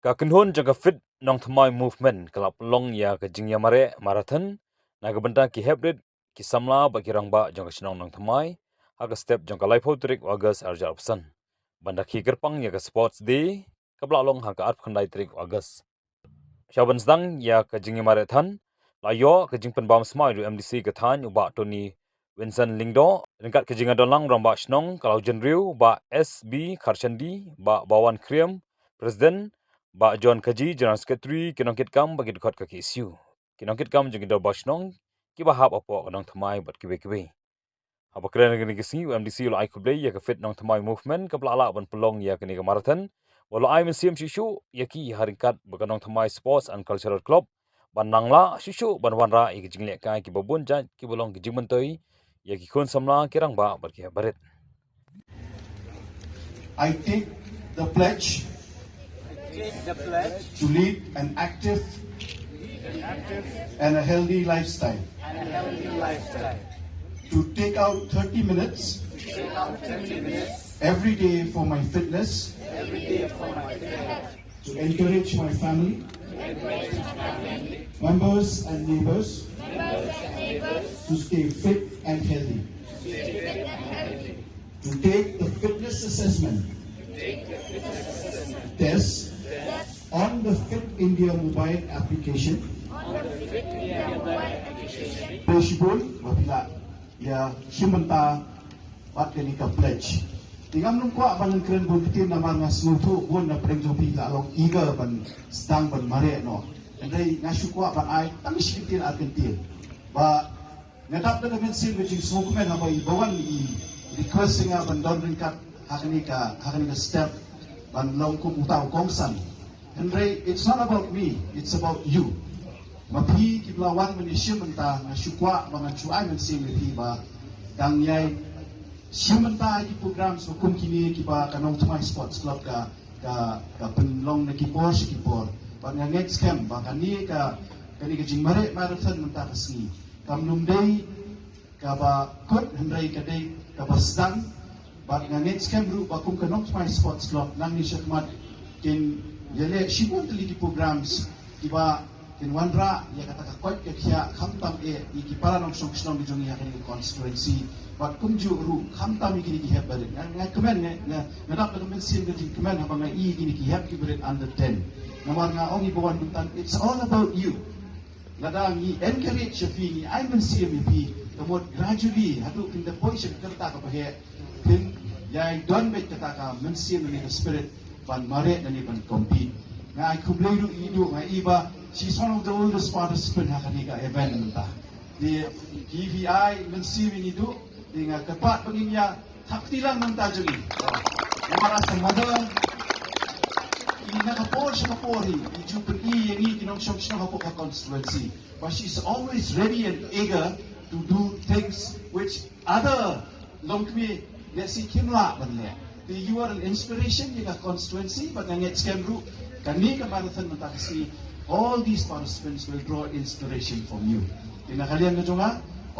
Ka kinhon jaga fit nong thamai movement kelap long ya ke jingya mare marathon naga benta ki hybrid ki samla ba ki rangba jong sinong nong thamai aga step jong kalai trik August arja opsan banda ki gerpang ya ke sports day kabla long ha ka art khandai trik August shaban sedang ya ke jingya mare than layo ke jingpen bam smai du MDC ke than uba Tony Vincent Lingdo ringkat ke jinga dolang ramba sinong kalau jenriu ba SB Kharchandi ba Bawan Kriem Presiden ba John Kaji General Secretary kinongkit kam bagi dekat ke isu kinongkit kam jeng do basnong ki ba hab apo kanong thamai bat kibe apa keren ngene gisi MDC lo ai kublai ya ke fit nong thamai movement ke plala ban pelong ya ke ni marathon walau ai mensiam shishu ya ki haringkat bakanong thamai sports and cultural club ban nangla shishu ban wanra ik jingle kai ki babun jan ki bolong ki jimantoi ya ki kon samla kirang ba bar ki baret. I take the pledge to lead an active and a healthy lifestyle. To take out 30 minutes every day for my fitness. To encourage my family, members and neighbors to stay fit and healthy. To take the fitness assessment test on the Fit India mobile application. Possible apabila ya simenta wat kenika pledge. Tingam nung kwa ban kren bon kitin na mga snutu bon na prengjo pita long iga ban stang ban mare no. Andai nasu kwa ban ai tamis kitin atentil. Ba ngadap na gamin sin which is smokeman na bay bawan i request nga ban don ringkat hakanika step ban long kum utaw kongsan. Andai it's not about me, it's about you. Mapi kiblawan manisyon menta na syukwa mga chuay man sin ba dangyay simenta di program so kum kini kiba kanong thamai sports club ka penlong na kipor ba nga next camp ba kani ka jingmare marathon menta kasni kamnum day ka ba kot hendrai ka day ka basdang ba nga next camp ru ba kum kanong thamai sports club nang ni syakmat kin yele sibon tali di programs kiba kinwanra ya kata kwat ke kya khamtam ikipara nong song di jong ya kani constituency but kumju ru khamtam ikini ki heb bare nga kemen nga dap na mensin ke kemen ha bang i ikini ki heb ki bare under 10 namar nga ongi bawan buntan it's all about you ladang i encourage fi I mensin mi kamot gradually hatu in the position kerta ka bahe tin ya don bet kata ka mensin ni spirit ban mare na ni ban compete nga I kublay ru idu nga iba. She's one of the oldest participants hakanika event nta. Di GVI mensiwi nidu di nga kapat panginya takti lang ng tajuli. Namara sa mother nakapor siya kapori. Ijupan yang kinong siyang ako ka constituency. But she's always ready and eager to do things which other long kami si kimla banle. You are an inspiration in a constituency but ang ex-kemru kani ka marathon mentakasi. All these participants will draw inspiration from you. Kinakalian na nga,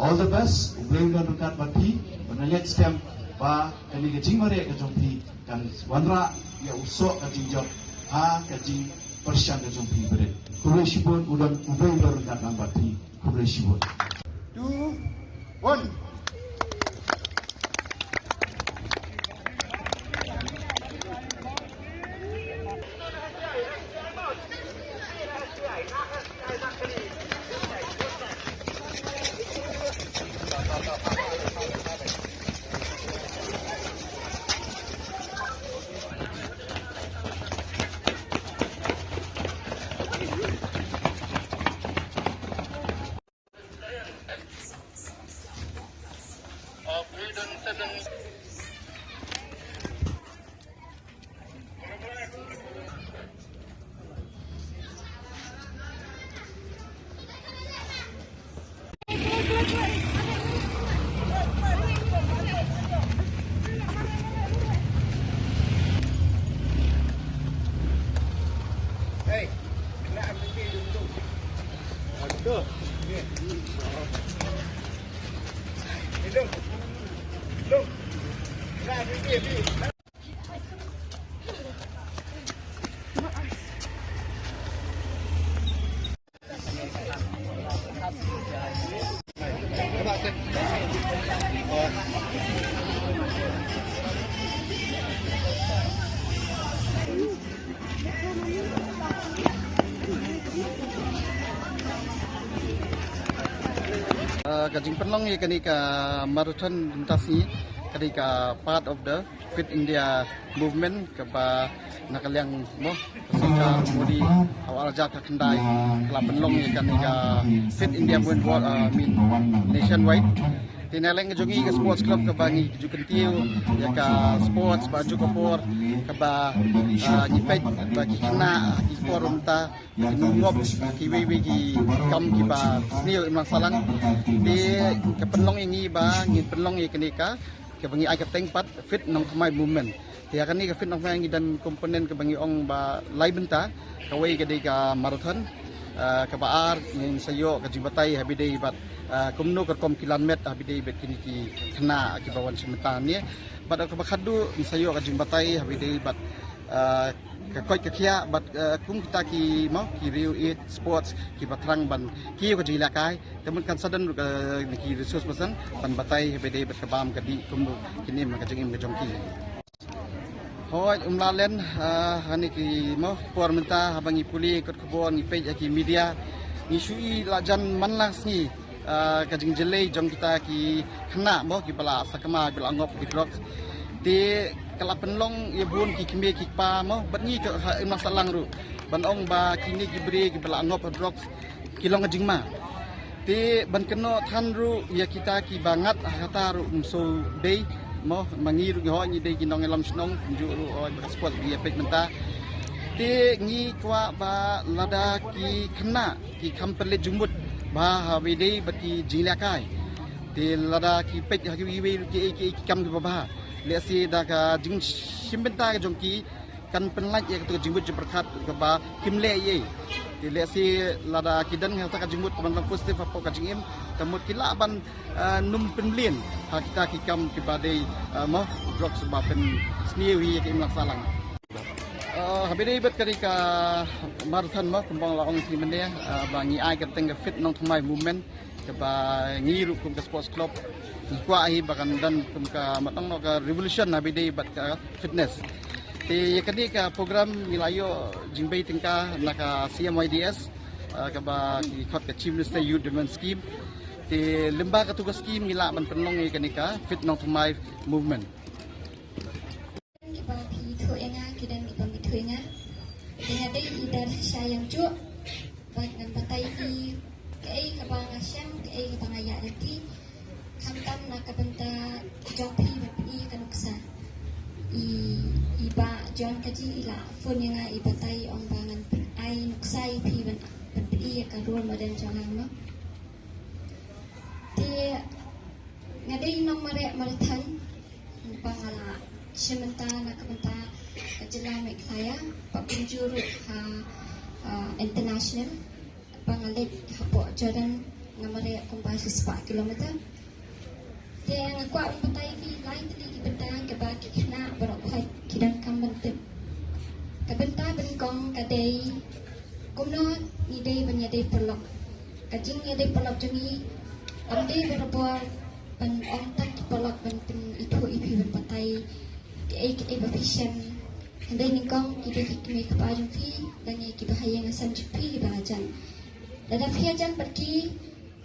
all the best. Ublay na nungkat mati. Pada next camp, ba kani kajing mare kajong pi kan wanra ya usok kajing job ha kajing persyan kajong pi bere. Kublay sibon udan ublay na nungkat ng mati. Kublay sibon. 2, 1. kajing penlong ye kani ka marathon intasi kani ka part of the Fit India movement ka ba nakaliang mo kasika mudi awal jak kendai kala penlong ye kani ka Fit India movement mean nationwide tinaleng jogi ke sports club ke bangi jukentiu ya ka sports baju kopor ke ba nyipet bagi kena di forum ta ngop ki wewe ki kam ki ba snil imang salang di ke penlong ini ba ngin penlong ye kenika ke bangi ai ke tengpat fit nong mai movement ya kan ni ke fit nong mai dan komponen ke bangi ong ba lai benta ka we ke ka marathon ke baar ngin sayo ke jibatai habidai bat kumno ke kom kilomet habidai bet kini ki kena ki bawan semetan ni bat ke bakhadu sayo ke jimbatai habidai bat ke koi ke kia bat kum kita ki mau ki riu it sports ki batrang ban ki ko jila kai temen kan sadan ki resource person ban batai habidai bet kabam kadi kumno kini ma kajing im jongki hoi umlalen hani ki mau por minta habangi puli kot kebon ni page ki media ni shui lajan manlas ni kajing jelai jong kita ki kena mo ki bala sakama bila ngop di blok di kala penlong ye bun ki kime ki pa mo bat ni ke masalang ru ban ong ba kini ki bri ki bala ngop blok kilong jing ma ti ban keno than ru ya kita ki bangat kata ru so day mo mangiru ho ni day kinong elam snong ju ru sport bi pek menta ti ngi kwa ba lada ki kena ki kampele jumut ba habidei bati jilakai ti lada ki pek ha ki wi ki kam ki ba le si da ka jing simbenta ka jongki kan penlaj ya tu jimut berkat ke ba kimle ye ti le si lada kidan ha ka jimut ban positif apa ka jingim temut kila ban num penlien ha kita ki kam ki badai mo drug sebab pen sniwi ki imlak salang habidai bet ka marathon mo kembang laong ti mene bangi ai ka teng fit nong thmai movement ke ba ngi ru kum ka sports club kwa ai bakan dan kum ka matang no ka revolution habidai bat ka fitness ti yakadi ka program milayo jingbai tingka naka CMYDS ka ba ki khot ka chief minister youth development scheme ti lemba ka tugas scheme ngila ban penlong ni kanika fit nong thmai movement ba pi tho enga kidan ki pami tho enga dengan dei idar sayang cu bat nan batai ki kai ka ba ngasam kai ka bangaya nanti kamtam na ka benta jopi pi kanuksa iba John kaji ila phone nga ibatay ang bangan ay nuksay pi ban pi ka role model jangan no ti ngadai nong marathon pangala sementa na kabenta kajela me kaya papunjuru international pangalit hapo Jordan ngamare kumpay 4 kilometer dia ngakwa umpatai ki lain tadi bentang ke baki kena berok hai kidang kambentet ke bentang bengkong kadai kumno ni dei banya dei pelok kajing ni dei pelok jungi amde berbuat ban ontak ki pelok ban pen itu ipi ban patai ke bafishan handai ningkong ki dei ki me ka pajung fi dan ni ki bahaya ngasan jupi bahajan dada fiajan pergi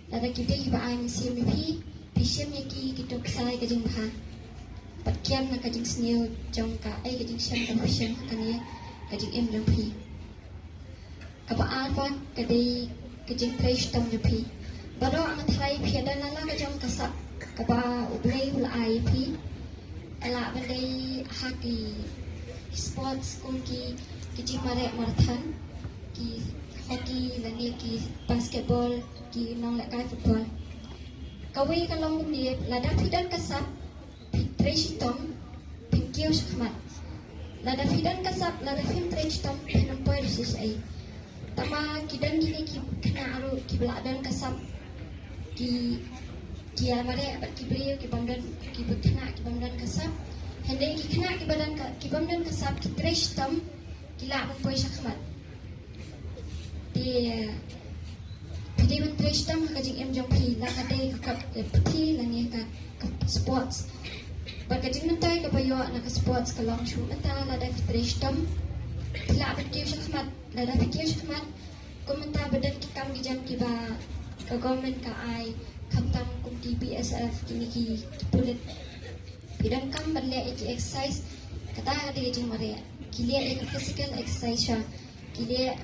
dada ki dei ba ai sim pi Pisem yaki kita kesai kajing bahan, patkiam na kajing seniu jong ka ay kajing siam ka pisem kani kajing em lempi. Kapaan pa kadai kajing trash tong lempi. Baro ang try piada nala kajong kasap kapa ublay hula ay pi. Ala bandai haki sports kung ki kajing mare marathon ki hockey lani ki basketball ki nong lakai football. Kawai kalong ni lada fidan kasap treshitong pingkiu shakmat lada fidan kasap lada film treshitong penampai resis ai tama kidan gini ki kena aru ki beladan kasap ki amare bat ki brio ki bamdan ki butna ki bamdan kasap hende ki kena ki bamdan kasap ki treshitong ki la poi shakmat di Pidi menteri sistem kajing em jong pi la kadai kakak peti lani ka sports. Berkajing mentai ka bayo na ka sports ka long shoot menta la da menteri sistem. Pila peti shakmat la da peti shakmat komenta badan ki kam gijam ki ba ka government ka ai kamtam kum TBSF kini ki pulit pidang kam balle iki exercise kata ada jing mare kilia ek physical exercise sha kilia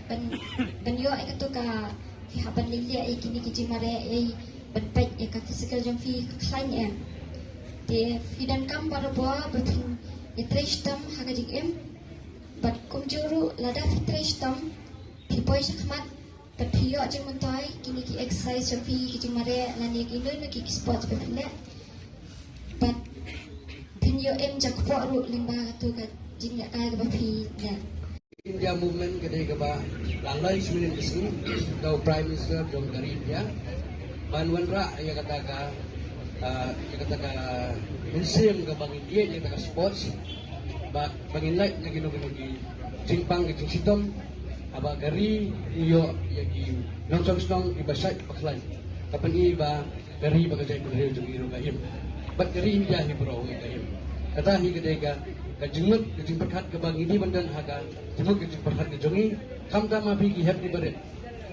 ban yo ek to ka fi haban lilia ek kini ki jing mare e ban pet ek physical jong fi klein em de pidang kam barbo betin etreshtam haga jing em bat kum juru lada fitreshtam pipoi shakmat Tapi jeng mentai kini ki exercise fi ki jeng mare lani ki no ki sport pe le. But pinyo em jak po ru limba tu ka jeng ya kai ba fi ya. India movement kedai ke ba langlai sembilan kesini tau Prime Minister John Kerry India banwan ra ya kata museum ke bang India ya kata sports ba bangin like na gino-gino jingpang ke jingsitom aba Kerry iyo ya gi nong iba site paklan kapan iba Kerry ba kajay pun jung iro kahim but Kerry India hi bro kahim kata hi kedai ka jengmut ke jing perhat ke bang ini bandan haga jengmut ke jing perhat ke jongi kam ta ma bi ki hep ni bare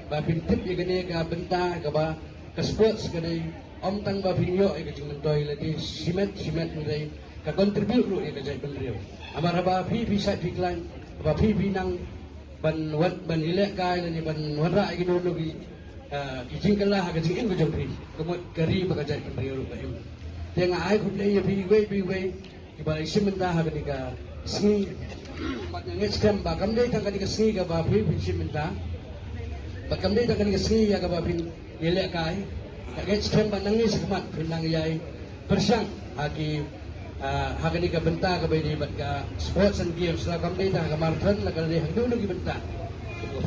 ba bin tip ye gane ka benta ka ba ka sports ke dai om tang ba bin yo ke jing mentoi la di simet ni ka contribute ru ye ka jai ban rio amara ba bi site bi klan ba bi nang ban ile kai la ni ban wara gi no no gi jing kala ha ka jing in ko jong pri ko Kerry ba ka jai ban rio ru ka im tenga ai khut le ye bi we ibalai simenta ha ketika sni patnya scam ba kamde tang ketika sni ga ba phi simenta ba kamde tang ketika sni ya ga ba phin yele kai ka scam ba nangis kemat pinang yai persiang haki ha ketika benta ga ba di bat ka sports and games la kamde tang ga marathon la ka le hang dulu gi benta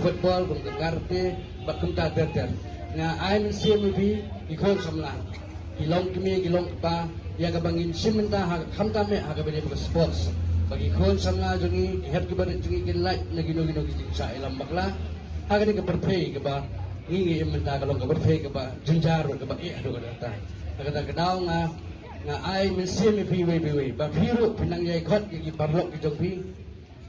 football kum ka karte ba kum ta ter nga ai men sim bi ikon samla ilong kimi ilong pa ya kabangin simenta ha khamta me ha kabele ba sports bagi khon samla jongi het ki badet jongi kin light na gino ki sa ilam bakla ha ka ka perpay ka ba ngi imenta ka long ka perpay ka ba junjaro ka ba e ado ka ta ka ka daw nga ai min sim pi we ba phiru pinang yai khot ki parlok ki jong pi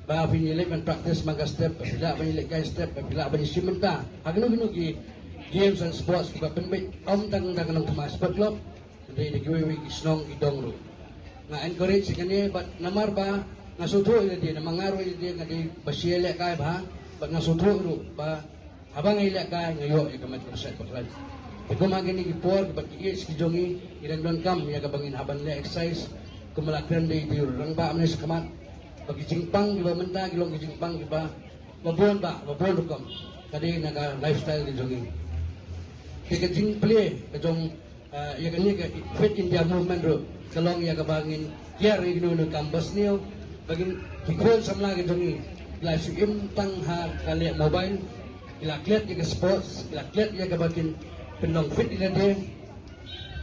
ba pinile man practice manga step bila pinile kai step bila ba simenta ha gino ki games and sports ka penbet om tang ng Thomas Sport Club hindi nagwiwi isnong idong ro nga encourage kani but namar ba nga sutro ila di na mangaro ila di nga di basiele kay ba but nga sutro ro ba habang ila kay ngayo ikamat percent paklan iko magini gipor but is kijongi ilang don kam ya kabangin haban le exercise kumalakran di rang ba amne sa kamat bagi jingpang iba menta gilong jingpang iba mabon kam kadi naga lifestyle di jongi kaya jing play kajong ya kan ni Fit India movement ro kalong ya kabangin kiar igno no campus niyo bagin hikon samla ke jongi la suim tang ha kali mobile ila klet ya sports ila klet ya kabagin penong fit ila de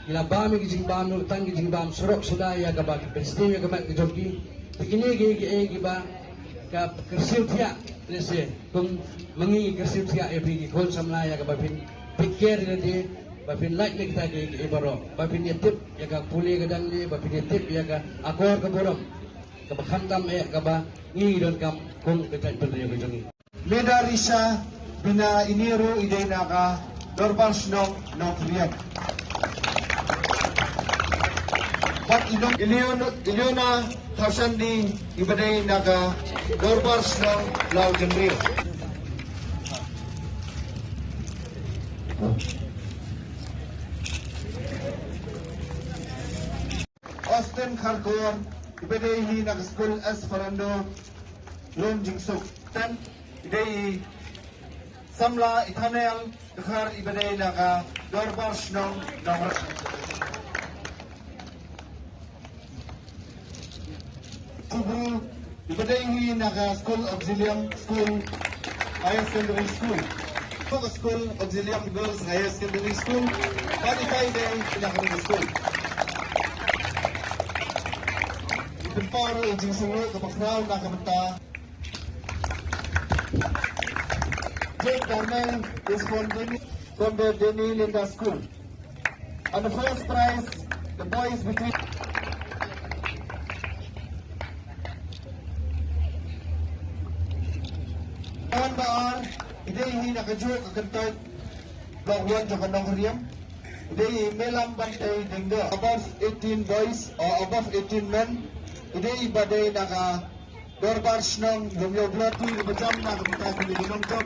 ila bami gijing bam no tang gijing bam surok suda ya kabag pesti ya kabag jongi begini gi ba ka kersiu tia lese kum mangi kersiu tia e bi hikon samla ya kabagin pikir ila de bapin like ni kita ke ibaro bapin yetip ya ka puli gadang ni bapin yetip ya ka akor ka borom ka bakhantam ka ba ngi don kam kung kita berdaya ko jongi Medarisa bina iniro ide naka dorbas no kriyan. Pat inong Iliona Hasan di ibaday naka dorbas no law jenri. Austin Kharkor ibaday hi naka school as Fernando Lom Jingsuk tan iday samla ithanel dekhar ibaday naka dorbas nong Kubru ibaday hi naka school auxilium school higher secondary school school auxilium girls higher secondary school Panitay day naka school Paro ujing sungo kapakraw na kamanta. Jake Darnell is from the Denny Linda School. And the first prize, the boys between Baar, ide hi nakajok kagantay Block 1 Jokanong Huriyam. They melam bantay dinggo. Above 18 boys or above 18 men. Today badai naka dorbar snong lumyo blood tu macam nak kita kini gunung top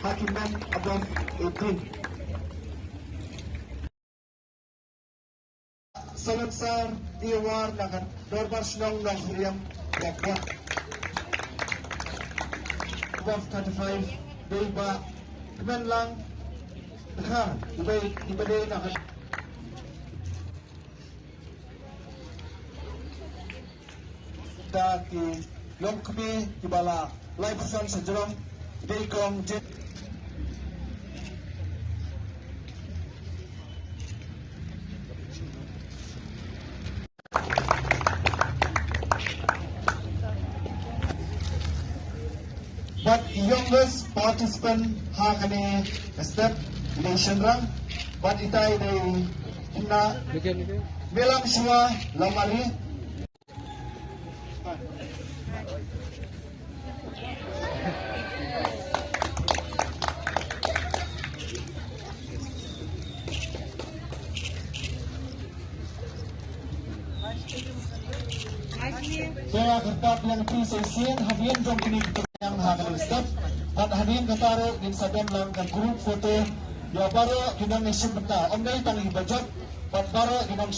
hakiman above 18. Selansar iwar naka dorbar snong nang huriam bakwa. Above 35 day ba kemen lang dekar ibadai naka da ki long kami ki bala live pesan sejerom day kong jet. But youngest participant ha kani step nation rang but itai day hina melam semua lamari. Kaya kertap yang PCC hadirin jom kini yang hakan step at hadirin kataro din sa dem lang kan group photo ya baro kinang isim benta om dai tang ibajak but baro kinang